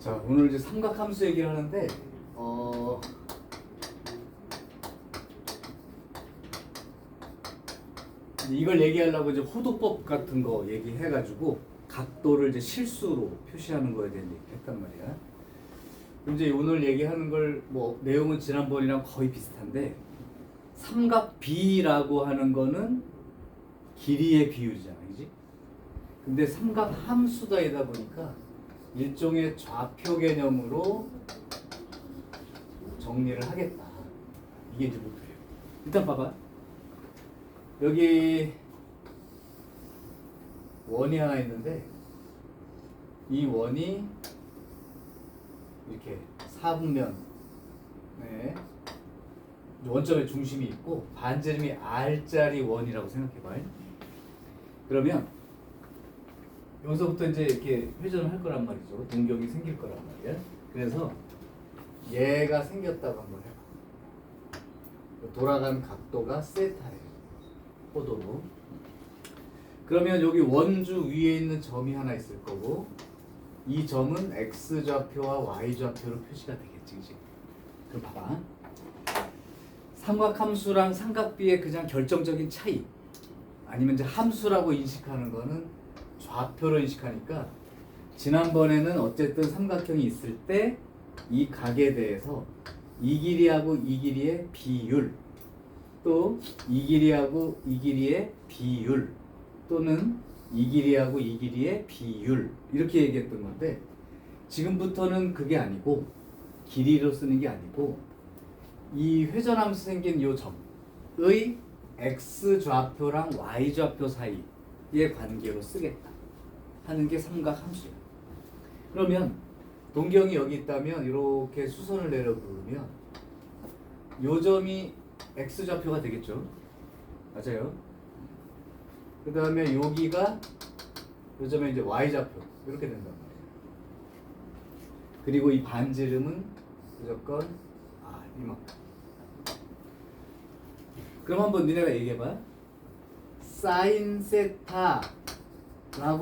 자, 오늘 이제 삼각함수 얘기를 하는데 이걸 얘기하려고 이제 호도법 같은 거 얘기해가지고 각도를 이제 실수로 표시하는 거에 대한 얘기를 했단 말이야. 그럼 이제 오늘 얘기하는 걸 뭐 내용은 지난번이랑 거의 비슷한데 삼각 B라고 하는 거는 길이의 비율이잖아, 그지? 근데 삼각 함수다이다 보니까 일종의 좌표 개념으로 정리를 하겠다. 이게 이제 목표예요. 일단 봐봐. 여기 원이 하나 있는데 이 원이 이렇게 사분면에 원점의 중심이 있고 반지름이 R짜리 원이라고 생각해봐. 그러면 여기서부터 이제 이렇게 회전을 할 거란 말이죠. 동경이 생길 거란 말이야. 그래서 얘가 생겼다고 한번 해봐. 돌아간 각도가 세타예요. 호도로. 그러면 여기 원주 위에 있는 점이 하나 있을 거고 이 점은 x좌표와 y좌표로 표시가 되겠지, 그치? 그럼 봐봐. 삼각함수랑 삼각비의 그냥 결정적인 차이 아니면 이제 함수라고 인식하는 거는 좌표로 인식하니까 지난번에는 어쨌든 삼각형이 있을 때 이 각에 대해서 이 길이하고 이 길이의 비율 또 이 길이하고 이 길이의 비율 또는 이 길이하고 이 길이의 비율 이렇게 얘기했던 건데 지금부터는 그게 아니고 길이로 쓰는 게 아니고 이 회전함수 생긴 요 점의 x좌표랑 y좌표 사이의 관계로 쓰겠다 하는 게 삼각함수예요. 그러면 동경이 여기 있다면 이렇게 수선을 내려 그으면 요 점이 x좌표가 되겠죠. 맞아요. 그 다음에 여기가 요 점에 이제 y좌표 이렇게 된단 말이에요. 그리고 이 반지름은 무조건 이만큼. 그럼 한번 니네가 얘기해봐. 사인 세타라고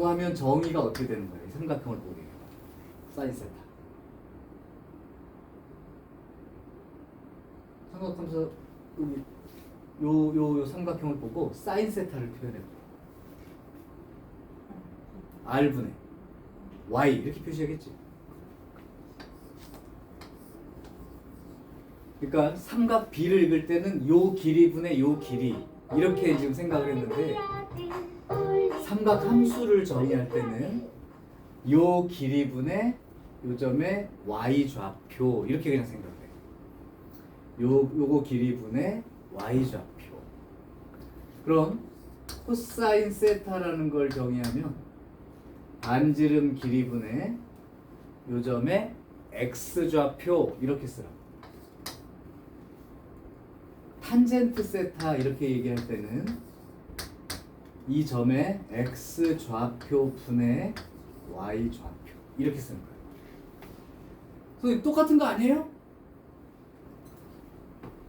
하면 정의가 어떻게 되는 거야? 이 삼각형을 보게 해봐. 사인 세타. 삼각함수 요 삼각형을 보고 사인 세타를 표현해봐. R분의 Y 이렇게 표시하겠지. 그러니까 삼각 B를 읽을 때는 요 길이분의 요 길이 이렇게 지금 생각을 했는데 삼각 함수를 정의할 때는 요 길이분의 요 점의 Y 좌표 이렇게 그냥 생각해. 요거 길이분의 Y 좌표. 그럼 코사인 세타라는 걸 정의하면 반지름 길이분의 요 점의 X 좌표 이렇게 쓰라. 탄젠트 세타 이렇게 얘기할 때는 이 점의 x 좌표 분의 y 좌표 이렇게 쓰는 거예요. 선생님 똑같은 거 아니에요?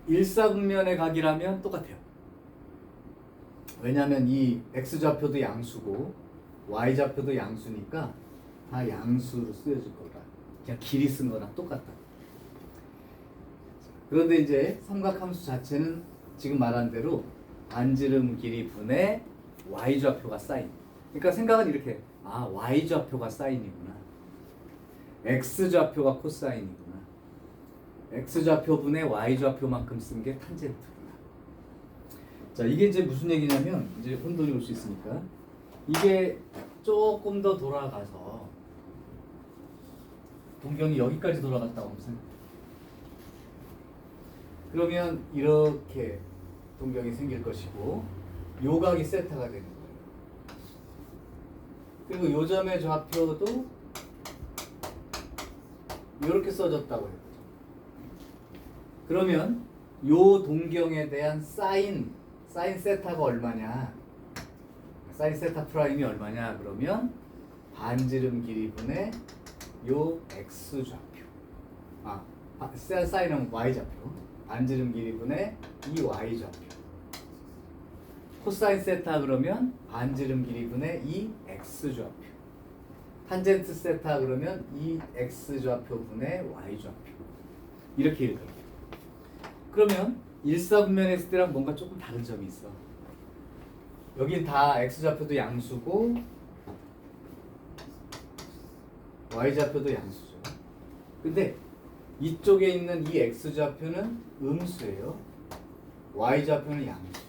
일사분면의 각이라면 똑같아요. 왜냐하면 이 x 좌표도 양수고 y 좌표도 양수니까 다 양수로 쓰여질 거다. 그냥 길이 쓴 거랑 똑같다. 그런데 이제 삼각함수 자체는 지금 말한 대로 반지름 길이 분의 y좌표가 사인. 그러니까 생각은 이렇게 y좌표가 사인이구나. x좌표가 코사인이구나. x좌표 분의 y좌표만큼 쓴 게 탄젠트구나. 자, 이게 이제 무슨 얘기냐면 이제 혼돈이 올 수 있으니까 이게 조금 더 돌아가서 동경이 여기까지 돌아갔다고 하면 그러면 이렇게 동경이 생길 것이고 요각이 세타가 되는 거예요. 그리고 요 점의 좌표도 이렇게 써졌다고 해요. 그러면 요 동경에 대한 사인 세타가 얼마냐? 사인 세타 프라임이 얼마냐? 그러면 반지름 길이분의 요 x 좌표. 사인은 y 좌표. 반지름 길이분의 이 y좌표. 코사인 세타 그러면 반지름 길이분의 이 x좌표. 탄젠트 세타 그러면 이 x 좌표분의 y 좌표 이렇게 읽어요. 그러면 일사분면에 했을 때랑 뭔가 조금 다른 점이 있어. 여긴 다 x 좌표도 양수고 y 좌표도 양수죠. 근데 이쪽에 있는 이 x 좌표는 음수예요. y 좌표는 양수.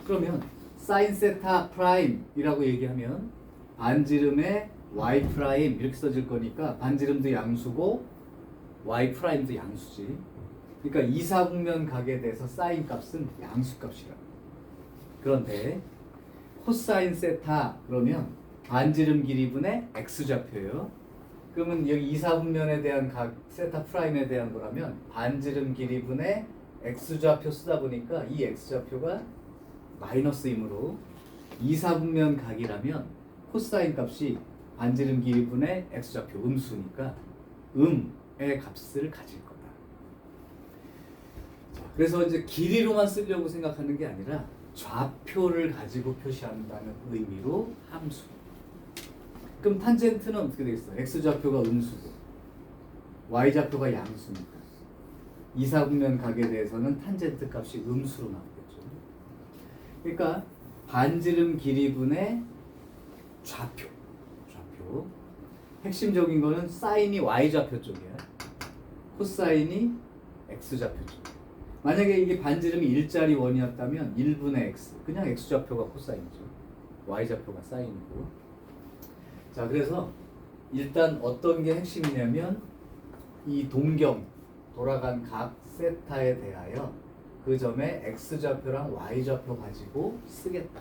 그러면 사인 세타 프라임이라고 얘기하면 반지름의 y 프라임 이렇게 써질 거니까 반지름도 양수고 y 프라임도 양수지. 그러니까 이사분면 각에 대해서 사인 값은 양수 값이라. 그런데 코사인 세타 그러면 반지름 길이분의 x 좌표예요. 그러면 여기 이사분면에 대한 각 세타 프라임에 대한 거라면 반지름 길이분의 x 좌표 쓰다 보니까 이 x 좌표가 마이너스이므로 이사분면 각이라면 코사인 값이 반지름 길이분의 x 좌표 음수니까 음의 값을 가질 거다. 그래서 이제 길이로만 쓰려고 생각하는 게 아니라 좌표를 가지고 표시한다는 의미로 함수. 그럼 탄젠트는 어떻게 되겠어? x 좌표가 음수고 y 좌표가 양수니까 이사분면 각에 대해서는 탄젠트 값이 음수로 나오겠죠. 그러니까 반지름 길이분의 좌표. 핵심적인 거는 사인이 y 좌표 쪽이야. 코사인이 x 좌표 쪽. 만약에 이게 반지름이 일자리 원이었다면 1분의 x. 그냥 x 좌표가 코사인이죠. y 좌표가 사인이고. 자, 그래서 일단 어떤 게 핵심이냐면 이 동경 돌아간 각 세타에 대하여 그 점에 x 좌표랑 y 좌표 가지고 쓰겠다.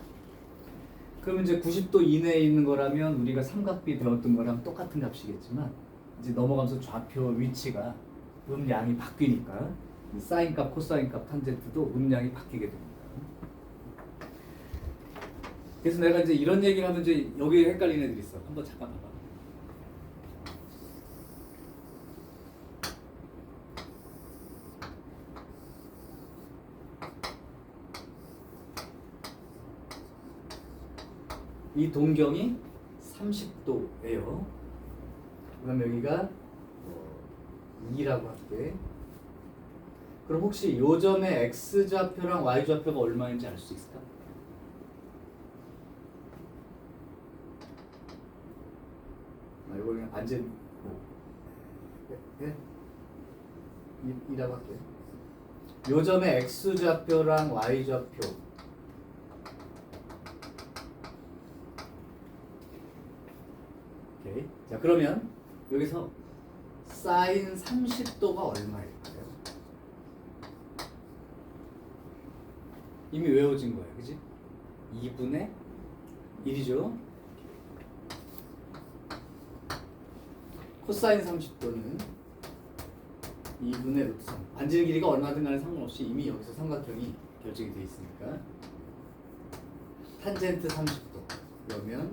그러면 이제 90도 이내에 있는 거라면 우리가 삼각비 배웠던 거랑 똑같은 값이겠지만 이제 넘어가면서 좌표 위치가 음양이 바뀌니까 이 사인 값, 코사인 값, 탄젠트도 음양이 바뀌게 됩니다. 그래서 내가 이제 이런 얘기를 하면 이제 여기 헷갈리는 애들이 있어. 한번 잠깐 봐봐. 이 동경이 30도예요. 그럼 여기가 2라고 할게. 그럼 혹시 요 점의 x 좌표랑 y 좌표가 얼마인지 알 수 있을까? 이거 그냥 반지름 네? 2라고 할게. 요 점의 x 좌표랑 y 좌표 오케이. 자, 그러면 여기서 사인 30도가 얼마일까요? 이미 외워진 거야, 그지? 2분의 1이죠. 코사인 30도는 2분의 루트 3. 반지름 길이가 얼마든 간에 상관없이 이미 여기서 삼각형이 결정이 되어 있으니까 탄젠트 30도 그러면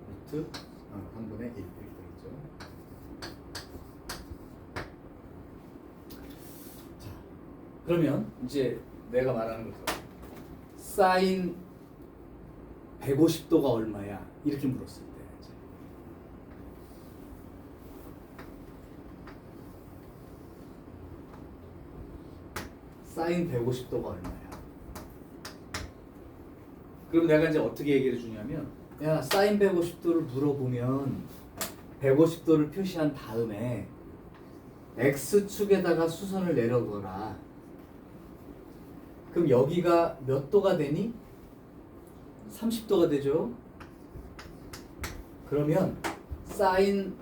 루트 3분의 1 이렇게 되겠죠. 자, 그러면 이제 내가 말하는 것처럼 사인 150도가 얼마야? 이렇게 물었을 때 이제 사인 150도가 얼마야? 그럼 내가 이제 어떻게 얘기해 주냐면 야, 사인 150도를 물어보면 150도를 표시한 다음에 x축에다가 수선을 내려거라. 그럼 여기가 몇 도가 되니? 30도가 되죠. 그러면 사인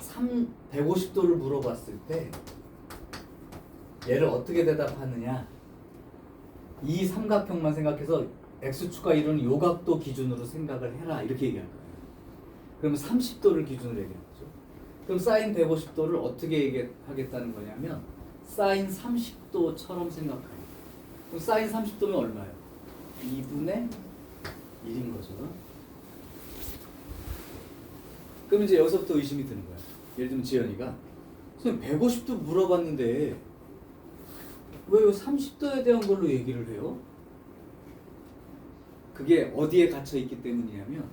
150도를 물어봤을 때 얘를 어떻게 대답하느냐? 이 삼각형만 생각해서 x축과 이루는 요각도 기준으로 생각을 해라 이렇게 얘기할 거예요. 그러면 30도를 기준으로 얘기하죠. 그럼 사인 150도를 어떻게 얘기하겠다는 거냐면 사인 30도처럼 생각해요. 그럼 사인 30도면 얼마예요? 2분의 1인 거죠. 그럼 이제 여기서부터 의심이 드는 거야. 예를 들면 지연이가 선생님 150도 물어봤는데 왜 30도에 대한 걸로 얘기를 해요? 그게 어디에 갇혀 있기 때문이냐면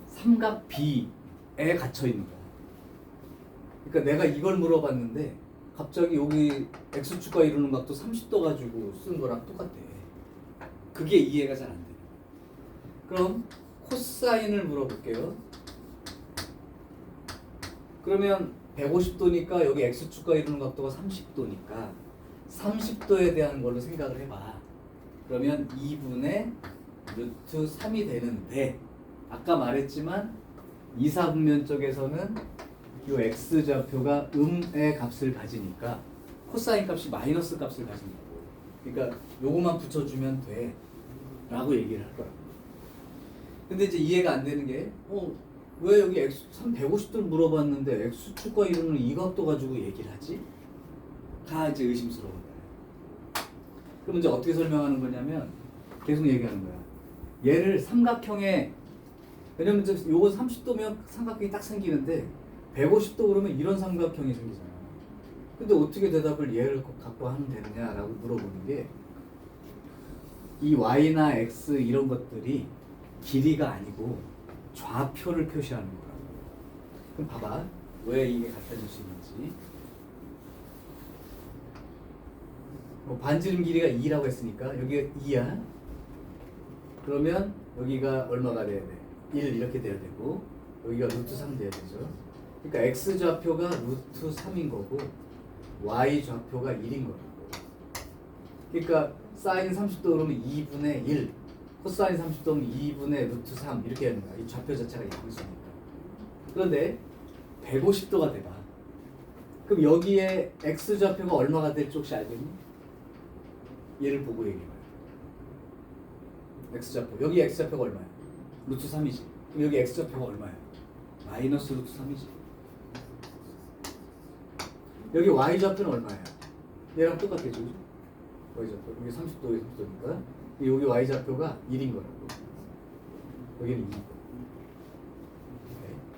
삼각 B에 갇혀 있는 거야. 그러니까 내가 이걸 물어봤는데 갑자기 여기 x축과 이루는 각도 30도 가지고 쓴 거랑 똑같아. 그게 이해가 잘 안 돼. 그럼 코사인을 물어볼게요. 그러면 150도니까 여기 x축과 이루는 각도가 30도니까 30도에 대한 걸로 생각을 해봐. 그러면 2분의 루트 3이 되는데 아까 말했지만 이사분면 쪽에서는 이 x좌표가 음의 값을 가지니까 코사인 값이 마이너스 값을 가진다고. 그러니까 요거만 붙여주면 돼 라고 얘기를 할 거야. 근데 이제 이해가 안 되는 게 왜 여기 x 150도를 물어봤는데 x축과 이루는 이 각도 가지고 얘기를 하지? 다 이제 의심스러운 거야. 그럼 이제 어떻게 설명하는 거냐면 계속 얘기하는 거야. 얘를 삼각형에, 왜냐면 이제 요거 30도면 삼각형이 딱 생기는데 150도 그러면 이런 삼각형이 생기잖아. 근데 어떻게 대답을 얘를 갖고 하면 되느냐라고 물어보는 게, 이 y나 x 이런 것들이 길이가 아니고 좌표를 표시하는 거라고. 그럼 봐봐. 왜 이게 갖다 줄 수 있는지. 반지름 길이가 2라고 했으니까 여기가 2야. 그러면 여기가 얼마가 돼야 돼? 1 이렇게 돼야 되고 여기가 루트 3 돼야 되죠. 그러니까 x좌표가 루트 3인 거고 y좌표가 1인 거라고. 그러니까 사인 30도 그러면 2분의 1, 코사인 30도면 2분의 루트 3 이렇게 하는 거야. 이 좌표 자체가 양수니까. 그런데 150도가 돼봐. 그럼 여기에 x좌표가 얼마가 될지 혹시 알겠니? 얘를 보고 얘기해봐요. x좌표. 여기 x좌표가 얼마야? 루트 3이지. 그럼 여기 x좌표가 얼마야? 마이너스 루트 3이지. 여기 y좌표는 얼마야? 얘랑 똑같겠죠? y좌표. 여기 30도, 30도니까. 여기 y좌표가 1인 거라고. 여기는 2고.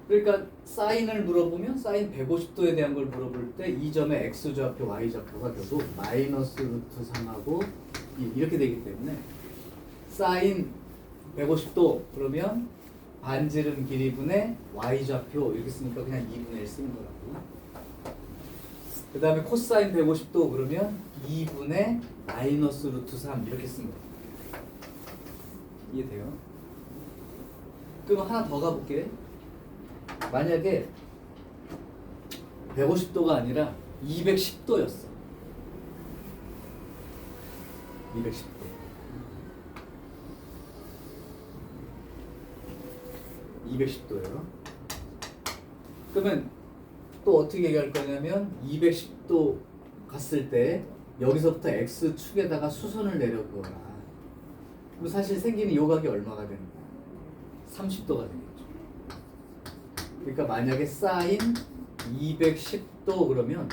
그러니까 사인을 물어보면 사인 150도에 대한 걸 물어볼 때 이 점의 x좌표, y좌표가 결국 마이너스 루트 3하고 1 이렇게 되기 때문에 사인 150도 그러면 반지름 길이분의 y좌표 이렇게 쓰니까 그냥 2분의 1 쓰는 거라고. 그 다음에 코사인 150도 그러면 2분의 마이너스 루트 3 이렇게 쓴 거예요. 이해돼요? 그럼 하나 더 가볼게. 만약에 150도가 아니라 210도였어. 210도. 210도예요. 그러면 또 어떻게 얘기할 거냐면 210도 갔을 때 여기서부터 x축에다가 수선을 내려보라. 그럼 사실 생기는 요각이 얼마가 되는 거야? 30도가 되겠죠. 그러니까 만약에 사인 210도 그러면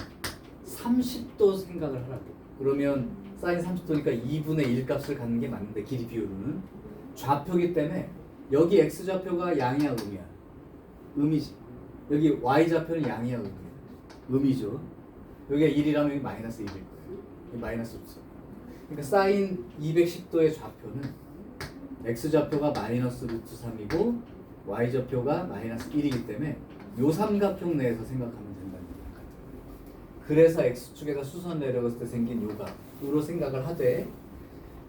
30도 생각을 하라고. 그러면 사인 30도니까 2분의 1 값을 갖는 게 맞는데 길이 비율은 좌표기 때문에 여기 x좌표가 양이야 음이야? 음이지. 여기 y좌표는 양이야 음이야? 음이죠. 여기가 1이라면 여기 마이너스 1일 거예요. 여기 마이너스 없어. 그러니까 사인 210도의 좌표는 x좌표가 마이너스 루트 3이고 y좌표가 마이너스 1이기 때문에 요 삼각형 내에서 생각하면 된다는 거예요. 그래서 x축에다 수선 내려갔을 때 생긴 요각으로 생각을 하되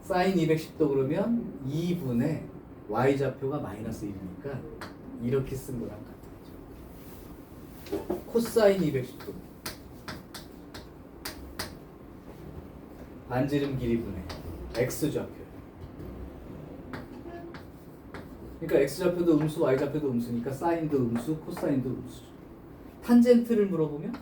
사인 210도 그러면 2분의 y좌표가 마이너스 1이니까 이렇게 쓴 거랑 같은 거죠. 코사인 210도 반지름 길이분의 x좌표. 그러니까 x좌표도 음수, y좌표도 음수니까 사인도 음수, 코사인도 음수죠. 탄젠트를 물어보면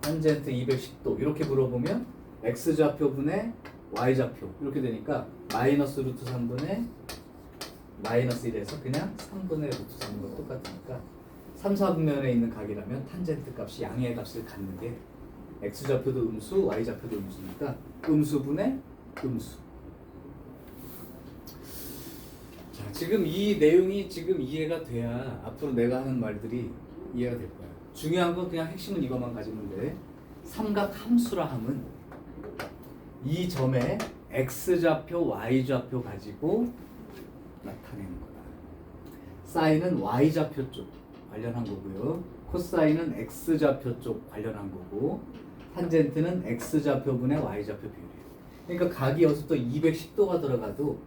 탄젠트 210도 이렇게 물어보면 x좌표분의 y좌표 이렇게 되니까 마이너스 루트 3분의 마이너스 1에서 그냥 3분의 루트 3과 똑같으니까 3, 4분면에 있는 각이라면 탄젠트 값이 양의 값을 갖는 게 x좌표도 음수, y좌표도 음수니까 음수분의 음수. 자, 지금 이 내용이 지금 이해가 돼야 앞으로 내가 하는 말들이 이해가 될 거야. 중요한 건 그냥 핵심은 이것만 가지면 돼. 삼각 함수라 함은 이 점에 x좌표, y좌표 가지고 나타내는 거다. 사인은 y좌표 쪽 관련한 거고요. 코사인은 x좌표 쪽 관련한 거고 탄젠트는 x좌표분의 y좌표 비율이에요. 그러니까 각이 여기서 또 210도가 들어가도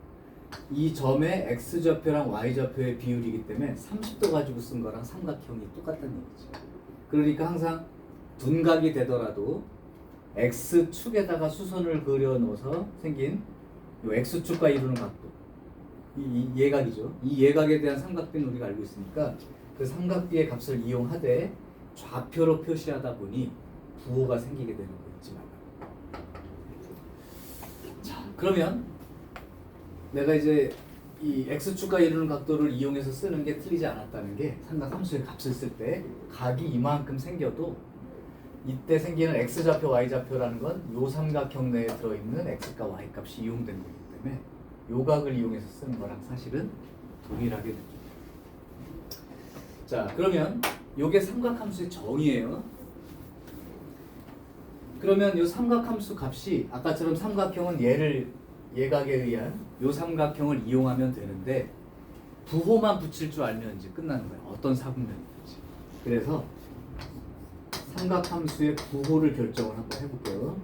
이 점의 x좌표랑 y좌표의 비율이기 때문에 30도 가지고 쓴 거랑 삼각형이 똑같다는 얘기죠. 그러니까 항상 둔각이 되더라도 x축에다가 수선을 그려 넣어서 생긴 이 x축과 이루는 각도, 이 예각이죠. 이 예각에 대한 삼각비는 우리가 알고 있으니까 그 삼각비의 값을 이용하되 좌표로 표시하다 보니 부호가 생기게 되는 거 잊지 말라. 자, 그러면 내가 이제 이 x축과 이루는 각도를 이용해서 쓰는 게 틀리지 않았다는 게 삼각함수의 값을 쓸 때 각이 이만큼 생겨도 이때 생기는 x좌표, y좌표라는 건 요 삼각형 내에 들어있는 x과 y 값이 이용된 거기 때문에 요 각을 이용해서 쓰는 거랑 사실은 동일하게 느낍니다. 자, 그러면 요게 삼각함수의 정의예요. 그러면 요 삼각함수 값이 아까처럼 삼각형은 예각에 의한 요 삼각형을 이용하면 되는데 부호만 붙일 줄 알면 이제 끝나는 거예요. 어떤 사분면인지. 그래서 삼각함수의 부호를 결정을 한번 해볼게요.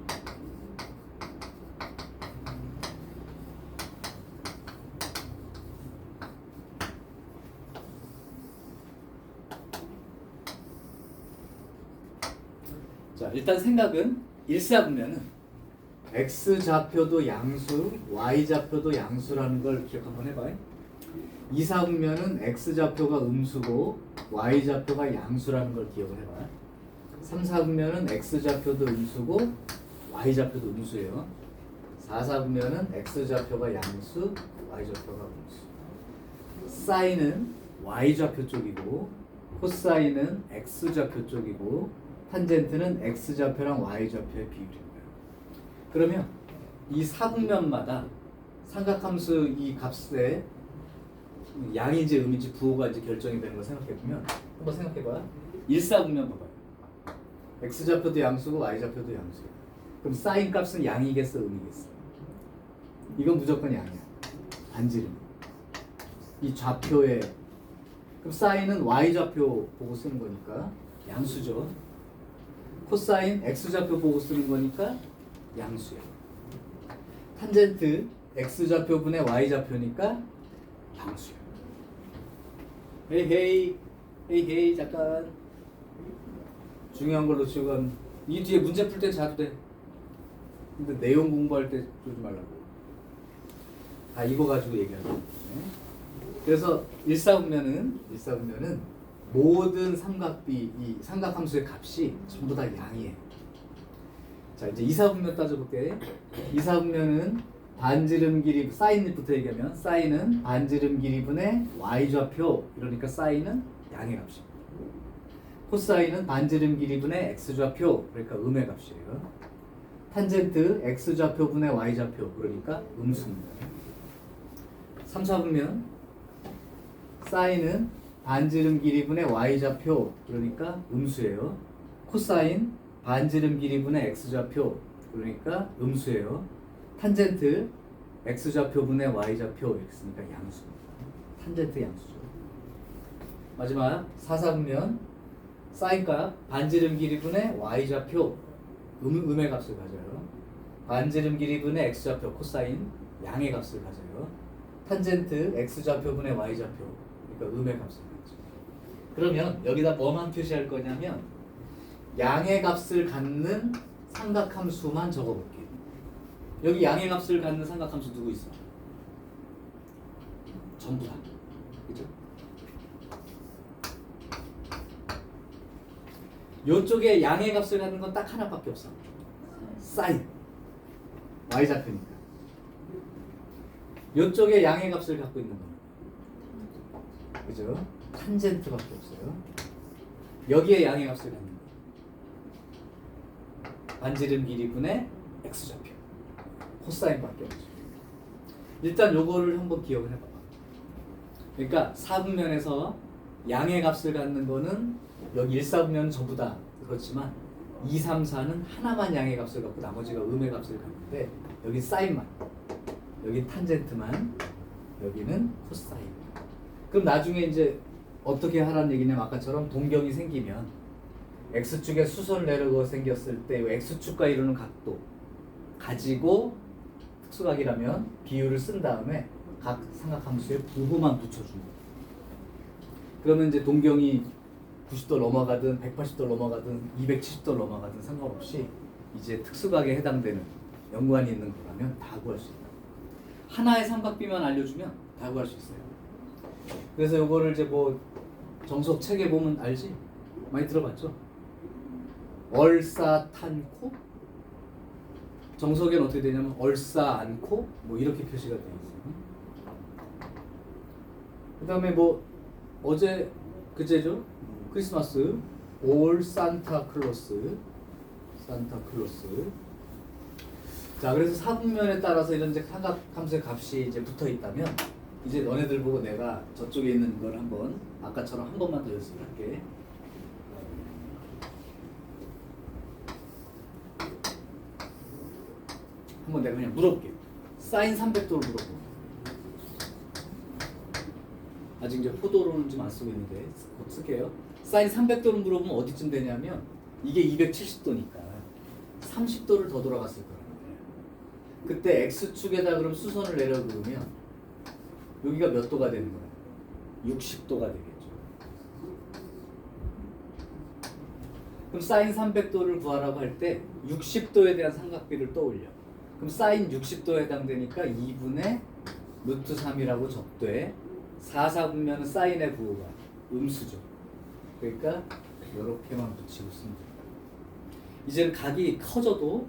자, 일단 생각은 일사분면은 x좌표도 양수, y좌표도 양수라는 걸 기억 한번 해봐요. 이사분면은 x좌표가 음수고 y좌표가 양수라는 걸 기억을 해봐요. 3사분면은 x좌표도 음수고 y좌표도 음수예요. 4사분면은 x좌표가 양수, y좌표가 음수. 사인은 y좌표 쪽이고 코사인은 x좌표 쪽이고 탄젠트는 x좌표랑 y좌표의 비율입니다. 그러면 이 사분면마다 삼각함수 이 값의 양인지 음인지 부호가 이제 결정이 되는 걸 생각해보면 한번 생각해봐요. 일사분면 봐봐요. x좌표도 양수고 y좌표도 양수예요. 그럼 사인 값은 양이겠어, 음이겠어? 이건 무조건 양이야. 반지름. 이 좌표에 그럼 사인은 y좌표 보고 쓰는 거니까 양수죠. 코사인 x좌표 보고 쓰는 거니까 양수예요. 탄젠트 x좌표분의 y좌표니까 양수예요. 헤이 잠깐. 중요한 걸로 지금 이 뒤에 문제 풀 때 자도 돼. 근데 내용 공부할 때 쫄지 말라고. 다 이거 가지고 얘기하는 거예요. 그래서 일사분면은 모든 삼각비 이 삼각함수의 값이 전부 다 양이에요. 자, 이제 이사분면 따져볼게. 이사분면은 반지름 길이 사인부터 얘기하면 사인은 반지름 길이분의 y좌표, 이러니까 사인은 양의 값입니다. 코사인은 반지름 길이분의 x좌표, 그러니까 음의 값이에요. 탄젠트 x좌표분의 y좌표, 그러니까 음수입니다. 3, 4분면 사인은 반지름 길이분의 y좌표, 그러니까 음수예요. 코사인 반지름 길이분의 x좌표, 그러니까 음수예요. 탄젠트 x좌표분의 y좌표, 이렇게 쓰니까 양수입니다. 탄젠트 양수죠. 마지막 4, 4분면 사인값 반지름 길이분의 y좌표, 음의 값을 가져요. 반지름 길이분의 x좌표, 코사인 양의 값을 가져요. 탄젠트 x좌표분의 y좌표, 그러니까 음의 값을 가져요. 그러면 여기다 뭐만 표시할 거냐면 양의 값을 갖는 삼각함수만 적어볼게요. 여기 양의 값을 갖는 삼각함수 누구 있어? 전부 다. 그죠? 요쪽에 양의 값을 갖는 건 딱 하나밖에 없어. 사인. y좌표니까. 요쪽에 양의 값을 갖고 있는 거는 그죠? 탄젠트밖에 없어요. 여기에 양의 값을 갖는 거. 반지름 길이분의 x좌표. 코사인밖에 없죠. 일단 요거를 한번 기억을 해봐. 그러니까 4분면에서 양의 값을 갖는 거는 여기 1, 4분면은 전부 다 그렇지만 2, 3, 4는 하나만 양의 값을 갖고 나머지가 음의 값을 갖는데 여기 사인만, 여기 탄젠트만, 여기는 코사인. 그럼 나중에 이제 어떻게 하라는 얘기냐면 아까처럼 동경이 생기면 x축에 수선을 내려고 생겼을 때 x축과 이루는 각도 가지고 특수각이라면 비율을 쓴 다음에 각 삼각함수에 부호만 붙여주는 거예요. 그러면 이제 동경이 90도 넘어가든 180도 넘어가든 270도 넘어가든 상관없이 이제 특수각에 해당되는 연관이 있는 거라면 다 구할 수 있다. 하나의 삼각비만 알려주면 다 구할 수 있어요. 그래서 요거를 이제 뭐 정석 책에 보면 알지? 많이 들어봤죠? 얼싸탄코? 정석에는 어떻게 되냐면 얼싸안코? 뭐 이렇게 표시가 되어 있어요. 그 다음에 뭐 어제 그제죠? 크리스마스 올 산타클로스. 자, 그래서 사분면에 따라서 이런 이제 삼각함수의 값이 이제 붙어 있다면 이제 너네들 보고 내가 저쪽에 있는 걸 한번 아까처럼 한 번만 더 연습할게. 한번 내가 그냥 물어볼게. 사인 300도를 물어보. 아직 이제 포도로는 좀 안 쓰고 있는데 곧 쓸게요. 사인 300도를 물어보면 어디쯤 되냐면 이게 270도니까 30도를 더 돌아갔을 거란 말이에요. 그때 x축에다 그럼 수선을 내려 그러면 여기가 몇 도가 되는 거예요? 60도가 되겠죠. 그럼 사인 300도를 구하라고 할 때 60도에 대한 삼각비를 떠올려. 그럼 사인 60도에 해당되니까 2분의 루트 3이라고 적돼. 4, 4분면은 사인의 부호가 음수죠. 그러니까 이렇게만 붙이고 쓰면 됩니다. 이제는 각이 커져도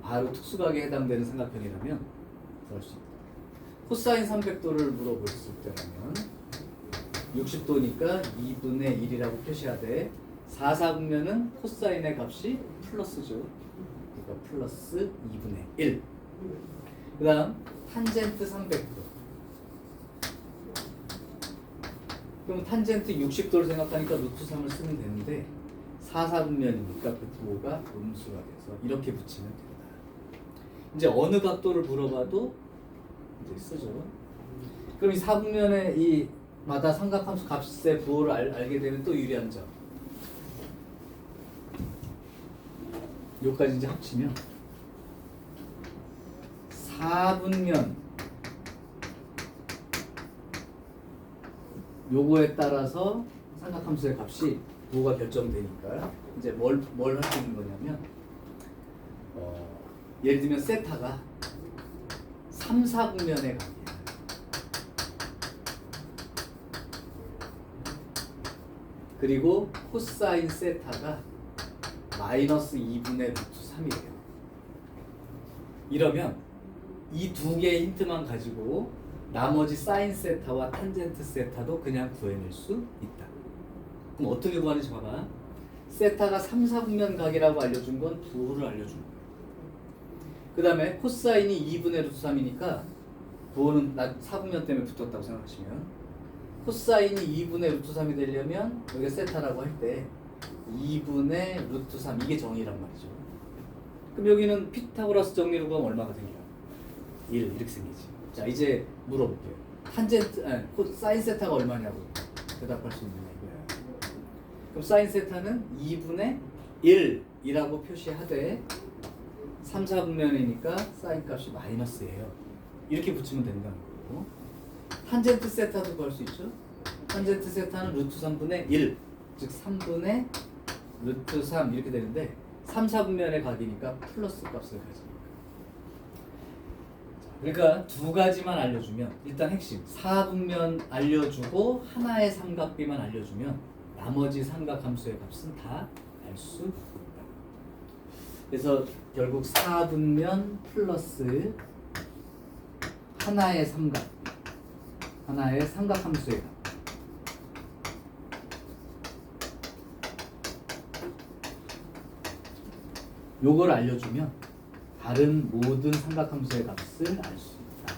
바로 특수각에 해당되는 삼각형이라면 구할 수 있다. 코사인 300도를 물어보셨을 때라면 60도니까 2분의 1이라고 표시하되 4, 4분면은 코사인의 값이 플러스죠. 그러니까 플러스 2분의 1. 그 다음 탄젠트 300도. 그럼 탄젠트 60도를 생각하니까 루트 3을 쓰면 되는데 4, 4분면이니까 그 부호가 음수가 돼서 이렇게 붙이면 된다. 이제 어느 각도를 물어봐도 이제 쓰죠. 그럼 이 4분면의 이 마다 삼각함수 값의 부호를 알게 되면 또 유리한 점. 여기까지 이제 합치면 4분면 요거에 따라서 삼각함수의 값이 부호가 결정되니까 이제 뭘 할 수 있는 거냐면 예를 들면 세타가 3, 4분면의 각이야. 그리고 코사인 세타가 마이너스 2분의 루트 3이래요. 이러면 이 두 개의 힌트만 가지고 나머지 사인 세타와 탄젠트 세타도 그냥 구해낼 수 있다. 그럼 어떻게 구하는지 봐봐. 세타가 3, 4분면 각이라고 알려준 건 부호를 알려준 거야. 그 다음에 코사인이 2분의 루트 3이니까 부호는 4분면 때문에 붙었다고 생각하시면 코사인이 2분의 루트 3이 되려면 여기 세타라고 할 때 2분의 루트 3 이게 정의란 말이죠. 그럼 여기는 피타고라스 정리로 가면 얼마가 생겨? 1 이렇게 생기지. 자, 이제 물어볼게요. 탄젠트 사인 세타가 얼마냐고 대답할 수 있는 이거야. 그럼 사인 세타는 2분의 1이라고 표시하되 3, 4분면이니까 사인 값이 마이너스예요. 이렇게 붙이면 된다는 거고. 탄젠트 세타도 구할 수 있죠. 탄젠트 세타는 루트 3분의 1, 즉 3분의 루트 3 이렇게 되는데 3, 4분면의 각이니까 플러스 값을 가지니까. 그러니까 두 가지만 알려주면 일단 핵심 4분면 알려주고 하나의 삼각비만 알려주면 나머지 삼각함수의 값은 다 알 수 있다. 그래서 결국 4분면 플러스 하나의 삼각함수의 값. 요걸 알려주면 다른 모든 삼각함수의 값을 알 수 있다.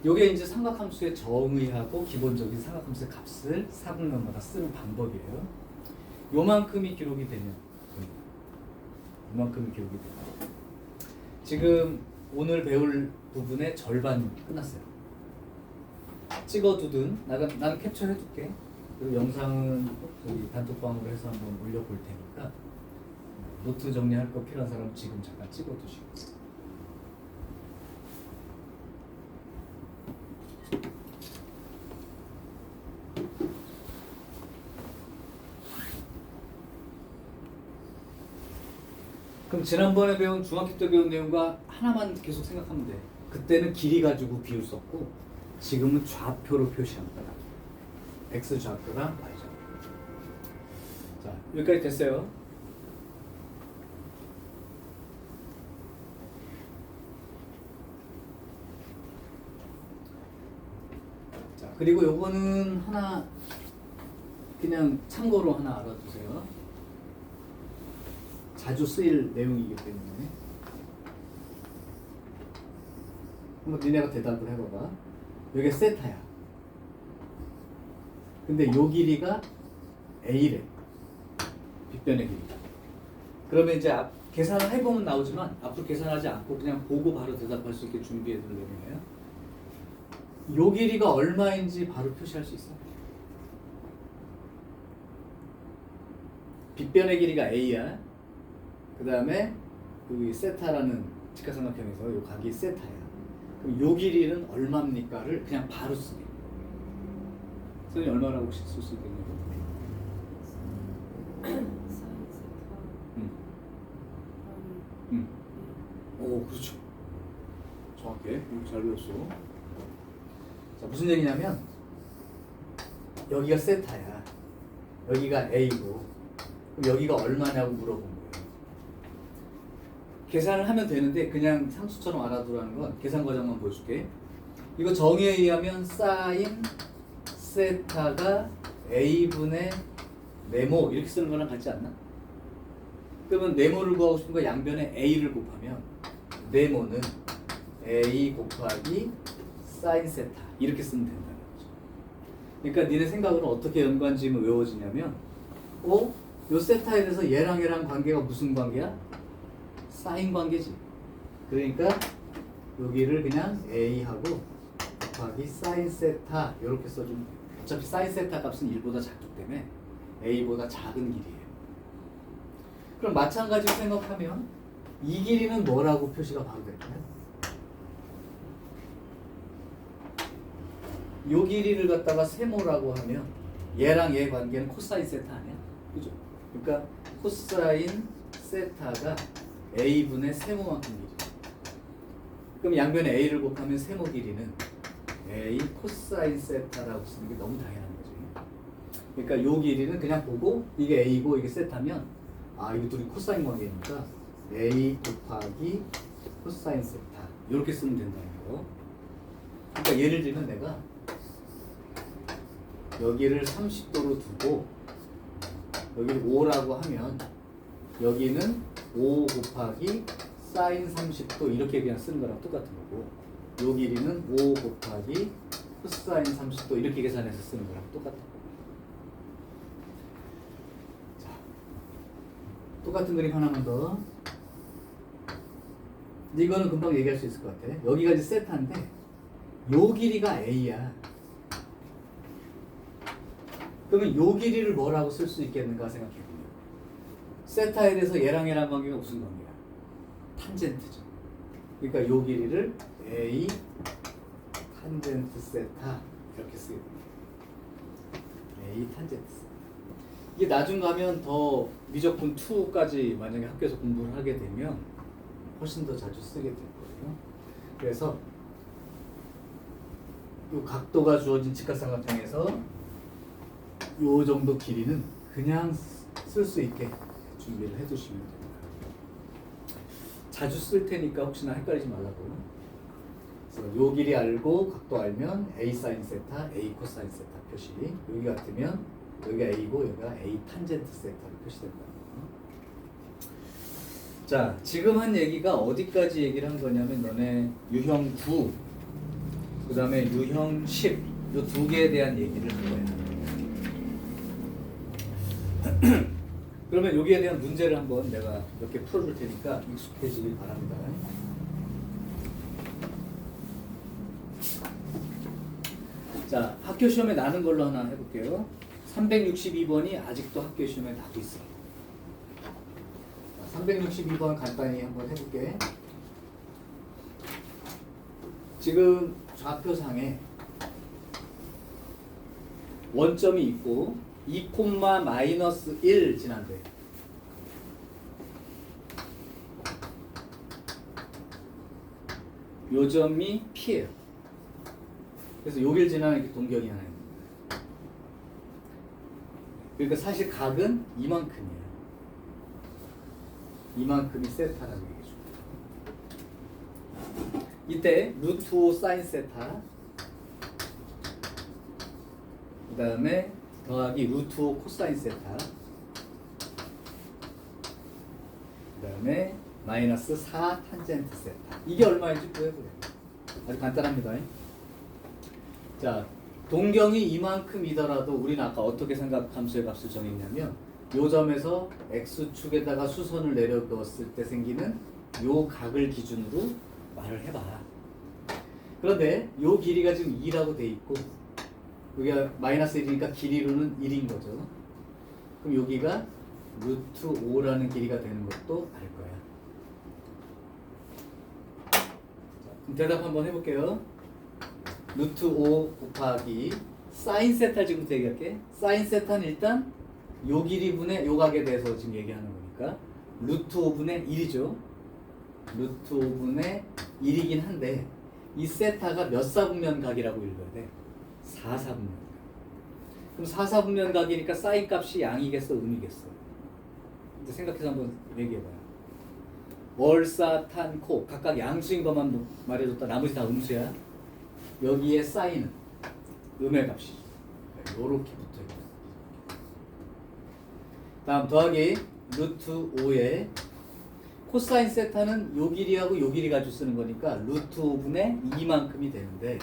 요게 이제 삼각함수의 정의하고 기본적인 삼각함수의 값을 사분면마다 쓰는 방법이에요. 요만큼이 기록이 되면 요만큼이 기록이 되면 지금 오늘 배울 부분의 절반 끝났어요. 찍어두든 난 캡처해둘게. 그리고 영상은 저기 단톡방으로 해서 한번 올려볼 테니까 노트 정리할 거 필요한 사람 지금 잠깐 찍어두시고. 그럼 지난번에 배운 중학교 때 배운 내용과 하나만 계속 생각하면 돼. 그때는 길이 가지고 비울 수 없고 지금은 좌표로 표시합니다. X 좌표랑 Y 좌표. 자, 여기까지 됐어요. 자, 그리고 요거는 하나 그냥 참고로 하나 알아두세요. 자주 쓰일 내용이기 때문에 한번 니네가 대답을 해봐봐. 여기 세타야. 근데 요 길이가 A래. 빗변의 길이가. 그러면 이제 계산을 해보면 나오지만 앞으로 계산하지 않고 그냥 보고 바로 대답할 수 있게 준비해 둘 내용이에요. 요 길이가 얼마인지 바로 표시할 수 있어. 빗변의 길이가 A야. 그 다음에 여기 세타라는 직각삼각형에서 요 각이 세타야. 그럼 요 길이는 얼마입니까를 그냥 바로 쓰게. 선생님 얼마라고 쓸 수 있겠냐고. 오, 그렇죠. 정확해. 잘 배웠어. 자, 무슨 얘기냐면 여기가 세타야. 여기가 A고 그럼 여기가 얼마냐고 물어본 거예요. 계산을 하면 되는데 그냥 상수처럼 알아두라는 건 계산 과정만 보여줄게. 이거 정의에 의하면 사인 세타가 A분의 네모 이렇게 쓰는 거랑 같지 않나? 그러면 네모를 구하고 싶은 거 양변에 A를 곱하면 네모는 A 곱하기 사인 세타 이렇게 쓰면 된다는 거죠. 그러니까 니네 생각으로 어떻게 연관지음을 외워지냐면 요 세타에 대해서 얘랑 관계가 무슨 관계야? 사인 관계지. 그러니까 여기를 그냥 A하고 곱하기 사인 세타 이렇게 써주면 돼. 어차피 사인 세타 값은 1보다 작기 때문에 A보다 작은 길이에요. 그럼 마찬가지로 생각하면 이 길이는 뭐라고 표시가 바로 될까요? 요 길이를 갖다가 세모라고 하면 얘랑 얘 관계는 코사인 세타 아니야? 그죠? 그러니까 코사인 세타가 A분의 세모만큼 길이. 그럼 양변에 A를 곱하면 세모 길이는 A 코사인 세타라고 쓰는 게 너무 당연한 거지. 그러니까 요 길이는 그냥 보고 이게 A고 이게 세타면 이거 둘이 코사인 관계니까 A 곱하기 코사인 세타 이렇게 쓰면 된다는 거. 그러니까 예를 들면 내가 여기를 30도로 두고 여기를 5라고 하면 여기는 5 곱하기 사인 30도 이렇게 그냥 쓰는 거랑 똑같은 거고 요 길이는 5 곱하기 코사인 30도 이렇게 계산해서 쓰는 거랑 똑같은 거고. 자, 똑같은 그림 하나만 더. 이거는 금방 얘기할 수 있을 것 같아. 여기가 이제 세타인데 요 길이가 A야. 그러면 요 길이를 뭐라고 쓸 수 있겠는가 생각해보면 세타에 대해서 얘랑 관계가 무슨 관계야? 탄젠트죠. 그러니까 요 길이를 A 탄젠트 세타 이렇게 쓰게 됩니다. A 탄젠트 세타. 이게 나중 가면 더 미적분 2까지 만약에 학교에서 공부를 하게 되면 훨씬 더 자주 쓰게 될 거예요. 그래서 요 각도가 주어진 직각삼각형에서 요 정도 길이는 그냥 쓸 수 있게 준비를 해두시면 됩니다. 자주 쓸 테니까 혹시나 헷갈리지 말라고. 그래서 요 길이 알고 각도 알면 A 사인 세타, A 코사인 세타 표시. 여기 같으면 여기가 A고 여기가 A 탄젠트 세타로 표시될 거예요. 자, 지금 한 얘기가 어디까지 얘기를 한 거냐면 너네 유형 9, 그 다음에 유형 10, 요 두 개에 대한 얘기를 한 거야. 그러면 여기에 대한 문제를 한번 내가 몇 개 풀어줄 테니까 익숙해지길 바랍니다. 자, 학교 시험에 나는 걸로 하나 해볼게요. 362번이 아직도 학교 시험에 나고 있어요. 362번 간단히 한번 해볼게. 지금 좌표상에 원점이 있고 2, 마이너스 1 지난대. 요 점이 P예요. 그래서 여길 지나는 이렇게 동경이 하나 있는 거예요. 그러니까 사실 각은 이만큼이에요. 이만큼이 세타라는 얘기죠. 이때 루트 5 사인 세타, 그 다음에 더하기 루트 5 코사인 세타, 그 다음에 마이너스 4 탄젠트 세타. 이게 얼마인지 구해보래요. 아주 간단합니다. 자, 동경이 이만큼이더라도 우리는 아까 어떻게 삼각함수의 값을 정했냐면 요 점에서 x축에다가 수선을 내려두었을 때 생기는 요 각을 기준으로 말을 해봐. 그런데 요 길이가 지금 2라고 돼 있고 여기가 마이너스 1이니까 길이로는 1인 거죠. 그럼 여기가 루트 5라는 길이가 되는 것도 알 거야. 자, 그럼 대답 한번 해볼게요. 루트 5 곱하기 사인 세타 지금부터 얘기할게. 사인 세타는 일단 요 길이분의 요 각에 대해서 지금 얘기하는 거니까 루트 5분의 1이죠. 루트 5분의 1이긴 한데 이 세타가 몇 사분면 각이라고 읽어야 돼? 4사분면 각. 그럼 4사분면 각이니까 사인 값이 양이겠어, 음이겠어? 이제 생각해서 한번 얘기해봐요. 월사, 탄, 코 각각 양수인 것만 말해줬다. 나머지 다 음수야. 여기에 사인은 음의 값이죠. 요렇게 붙어있어요. 다음 더하기 루트 5에 코사인 세타는 요 길이하고 요 길이 가지고 쓰는 거니까 루트 5분의 2만큼이 되는데